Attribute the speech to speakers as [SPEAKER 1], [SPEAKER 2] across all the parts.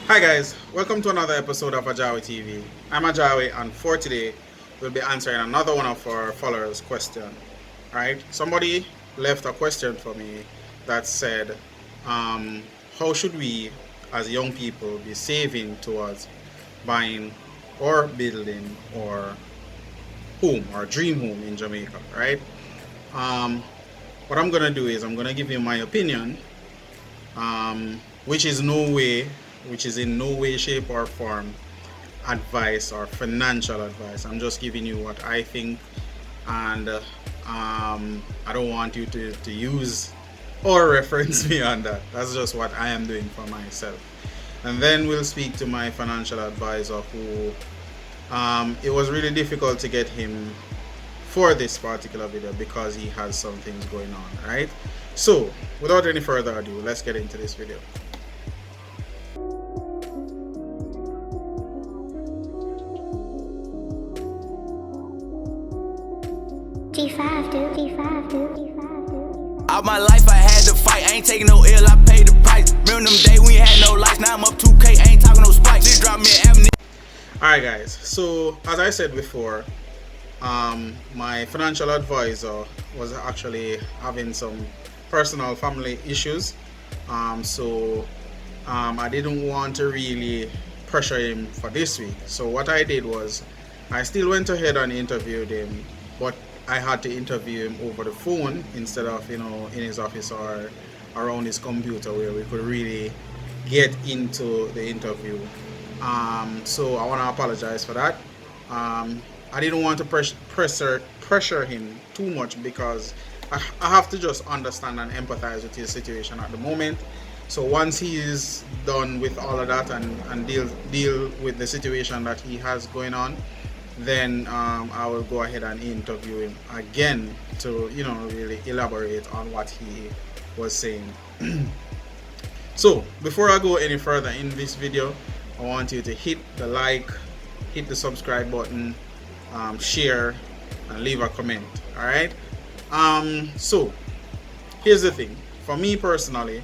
[SPEAKER 1] Hi guys, welcome to another episode of AJAWI TV. I'm AJAWI, and for today we'll be answering another one of our followers' question. Right? Somebody left a question for me that said, how should we as young people be saving towards buying or building or home or dream home in Jamaica, right? Um, what I'm gonna do is I'm gonna give you my opinion, which is in no way, shape, or form advice or financial advice. I'm just giving you what I think, and I don't want you to use or reference me on that. That's just what I am doing for myself. And then we'll speak to my financial advisor, who it was really difficult to get him for this particular video because he has some things going on, right? So without any further ado, let's get into this video.
[SPEAKER 2] G5, dude. G5, dude. G5, dude.
[SPEAKER 3] All my life I had to fight, I ain't taking no ill, I paid the price. Remember them days we had no lights, now I'm up 2K, I ain't talking no spikes. Just drop me an ammunition.
[SPEAKER 1] Alright guys, so as I said before, my financial advisor was actually having some personal family issues, so I didn't want to really pressure him for this week. So what I did was I still went ahead and interviewed him, but I had to interview him over the phone instead of, in his office or around his computer, where we could really get into the interview. So I want to apologize for that. I didn't want to pressure him too much, because I have to just understand and empathize with his situation at the moment. So once he is done with all of that and deal with the situation that he has going on, then I will go ahead and interview him again to really elaborate on what he was saying. So before I go any further in this video, I want you to hit the like, hit the subscribe button, share, and leave a comment. All right. So here's the thing. For me personally,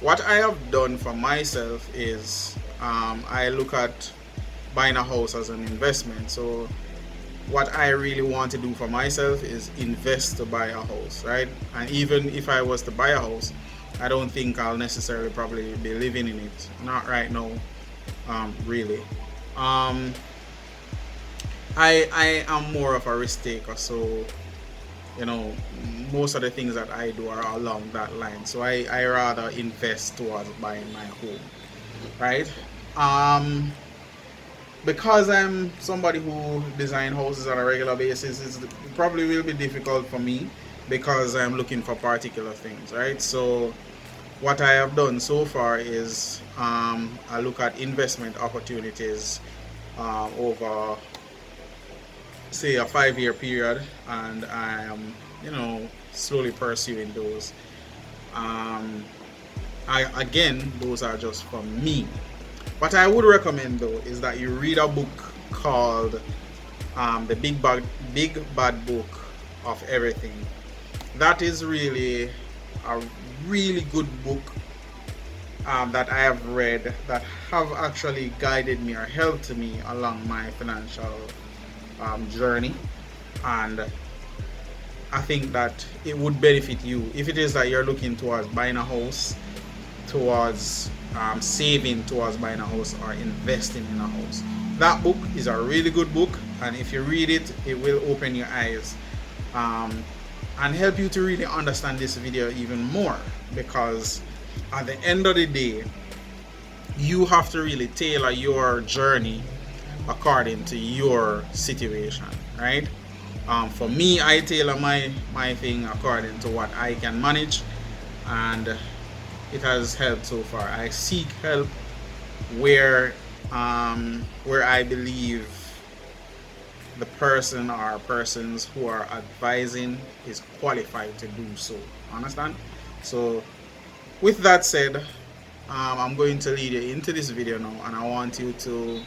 [SPEAKER 1] what I have done for myself is I look at buying a house as an investment. So what I really want to do for myself is invest to buy a house, right? And even if I was to buy a house, I don't think I'll necessarily probably be living in it. Not right now, really. I am more of a risk taker, so most of the things that I do are along that line. So I rather invest towards buying my home, right? Because I'm somebody who design houses on a regular basis, it probably will be difficult for me because I'm looking for particular things, right? So what I have done so far is I look at investment opportunities over, say, a 5-year period, and I am slowly pursuing those. Those are just for me. What I would recommend though is that you read a book called The Big Bad Book of Everything. That is really a really good book that I have read, that have actually guided me or helped me along my financial journey, and I think that it would benefit you if it is that you're looking towards buying a house, towards saving towards buying a house, or investing in a house. That book is a really good book, and if you read it, it will open your eyes and help you to really understand this video even more, because at the end of the day, you have to really tailor your journey according to your situation, right? For me, I tailor my thing according to what I can manage, and it has helped so far. I seek help where I believe the person or persons who are advising is qualified to do so. Understand? So with that said, I'm going to lead you into this video now, and I want you to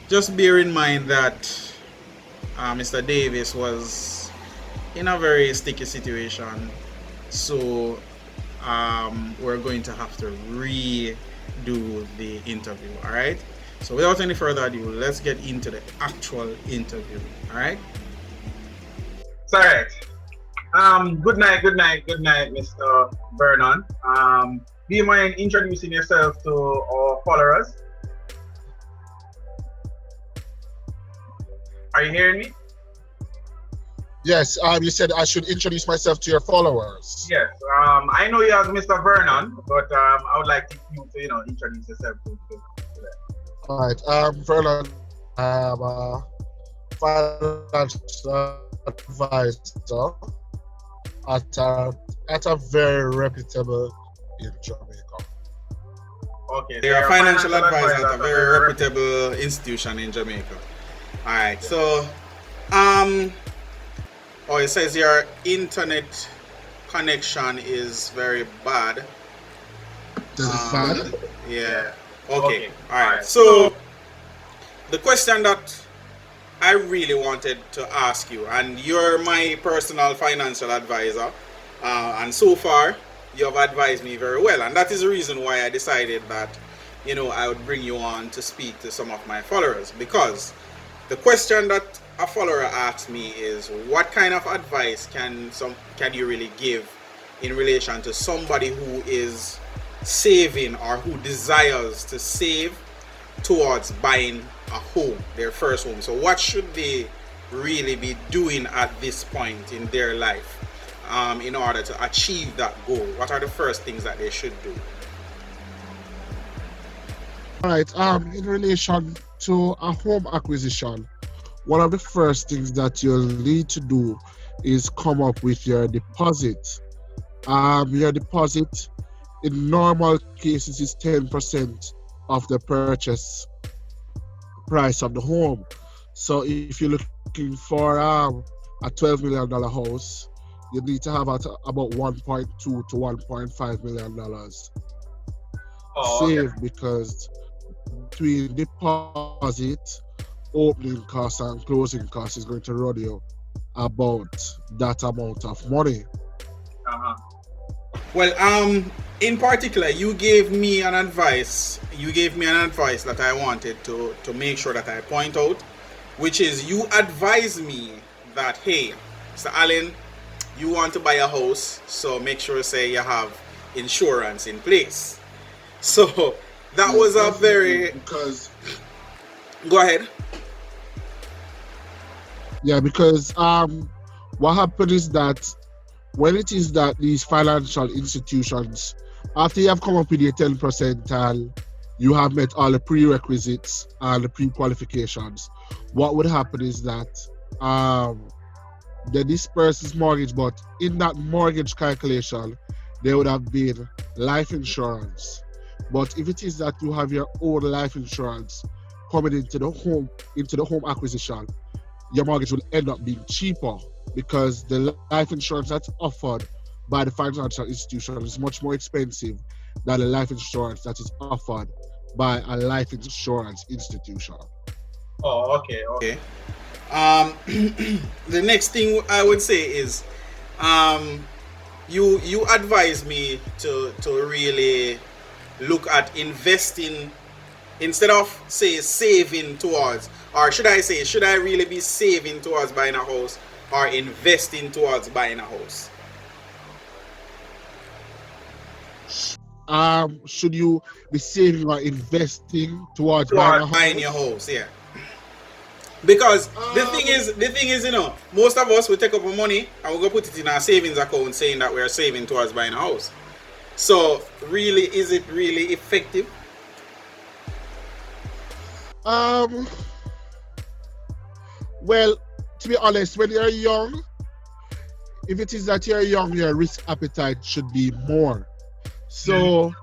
[SPEAKER 1] just bear in mind that Mr. Davis was in a very sticky situation. So we're going to have to redo the interview. All right. So without any further ado, let's get into the actual interview. All right.
[SPEAKER 4] It's all right. Good night, Mr. Vernon. Do you mind introducing yourself to our followers? Are you hearing me?
[SPEAKER 5] Yes, you said I should introduce myself to your followers.
[SPEAKER 4] Yes. I know you as Mr. Vernon, but I would like you to, introduce yourself to them.
[SPEAKER 5] All right, Vernon, I'm a financial advisor at a very reputable in Jamaica.
[SPEAKER 4] Okay.
[SPEAKER 1] You're a financial advisor at a very reputable institution in Jamaica. All right. So, it says your internet connection is very bad.
[SPEAKER 5] Is it bad?
[SPEAKER 1] Yeah. Okay. All right. So, the question that I really wanted to ask you, and you're my personal financial advisor, and so far you have advised me very well, and that is the reason why I decided that I would bring you on to speak to some of my followers, because the question that a follower asked me is, what kind of advice can you really give in relation to somebody who is saving or who desires to save towards buying a home, their first home? So what should they really be doing at this point in their life in order to achieve that goal? What are the first things that they should do?
[SPEAKER 5] All right, in relation to a home acquisition, one of the first things that you'll need to do is come up with your deposit. Your deposit in normal cases is 10% of the purchase price of the home. So if you're looking for a $12 million house, you need to have about $1.2 to $1.5 million saved, because between deposit, opening costs and closing costs is going to run you about that amount of money.
[SPEAKER 1] Well, in particular, you gave me an advice that I wanted to make sure that I point out, which is you advise me that, hey, Mr. Allen, you want to buy a house, so make sure say you have insurance in place. So that was a very...
[SPEAKER 5] Because...
[SPEAKER 1] Go ahead.
[SPEAKER 5] Yeah, because what happened is that when it is that these financial institutions, after you have come up with your 10% and you have met all the prerequisites and the pre-qualifications, what would happen is that they disperse this mortgage, but in that mortgage calculation, there would have been life insurance. But if it is that you have your own life insurance coming into the home acquisition, your mortgage will end up being cheaper, because the life insurance that's offered by the financial institution is much more expensive than the life insurance that is offered by a life insurance institution.
[SPEAKER 4] Oh, okay.
[SPEAKER 1] The next thing I would say is, you advise me to really look at investing instead of say saving towards, or should I really be saving towards buying a house or investing towards buying a house?
[SPEAKER 5] Should you be saving or investing towards buying
[SPEAKER 1] your house? Yeah. Because the thing is, most of us will take up our money and we'll go put it in our savings account saying that we're saving towards buying a house. So really, is it really effective?
[SPEAKER 5] Well, to be honest, when you're young, if it is that you're young, your risk appetite should be more. So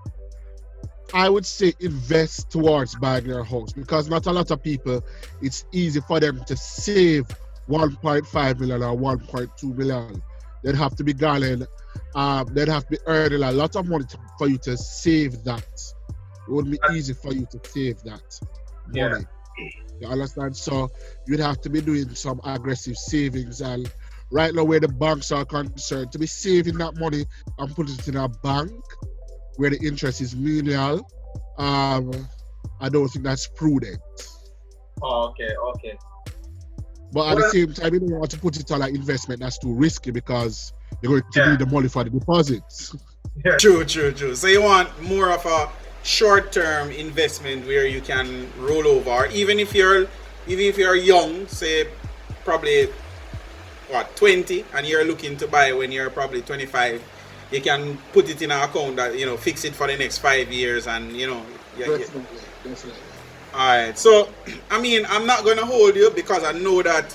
[SPEAKER 5] I would say invest towards buying your house, because not a lot of people, it's easy for them to save 1.5 million or 1.2 million. They'd have to be garnering, they'd have to be earning a lot of money for you to save that. It wouldn't be easy for you to save that money. You understand? So you'd have to be doing some aggressive savings and right now where the banks are concerned, to be saving that money and put it in a bank where the interest is menial, I don't think that's prudent.
[SPEAKER 4] Oh, okay.
[SPEAKER 5] But at the same time, you don't want to put it on an investment that's too risky because you're going to need the money for the deposits.
[SPEAKER 4] Yeah.
[SPEAKER 1] True. So you want more of a short-term investment where you can roll over, or even if you're young, say probably 20, and you're looking to buy when you're probably 25, you can put it in an account that fix it for the next 5 years, and
[SPEAKER 5] Definitely.
[SPEAKER 1] All right. So I mean, I'm not gonna hold you because I know that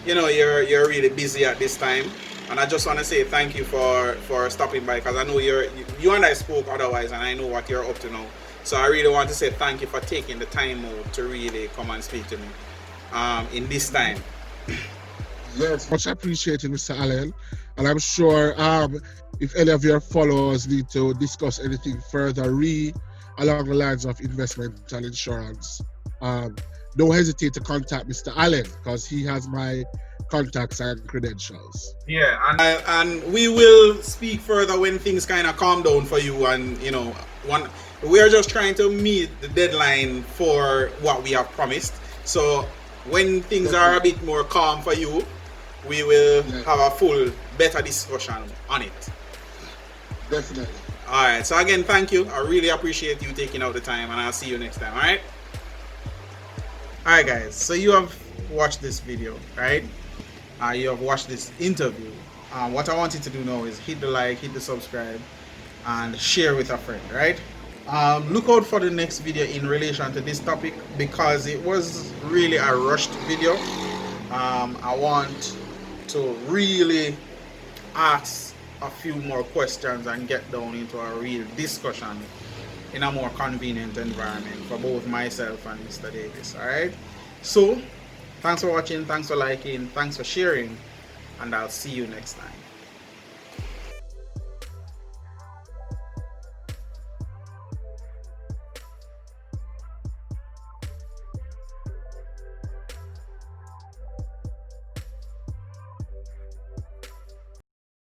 [SPEAKER 1] you're really busy at this time. And I just want to say thank you for stopping by, because I know you and I spoke otherwise, and I know what you're up to now. So I really want to say thank you for taking the time out to really come and speak to me in this time.
[SPEAKER 5] Yes, much appreciated, Mr. Allen. And I'm sure if any of your followers need to discuss anything further along the lines of investment and insurance, don't hesitate to contact Mr. Allen, because he has my contacts and credentials.
[SPEAKER 4] Yeah,
[SPEAKER 1] And we will speak further when things kind of calm down for you, and we are just trying to meet the deadline for what we have promised. So when things are a bit more calm for you, we will have a full better discussion on it.
[SPEAKER 5] Definitely.
[SPEAKER 1] All right, so again, thank you. I really appreciate you taking out the time, and I'll see you next time. All right, guys, so you have watched this video, right? You have watched this interview. What I want you to do now is hit the like, hit the subscribe, and share with a friend, right? Look out for the next video in relation to this topic, because it was really a rushed video. I want to really ask a few more questions and get down into a real discussion in a more convenient environment for both myself and Mr. Davis. All right, so thanks for watching, thanks for liking, thanks for sharing, and I'll see you next time.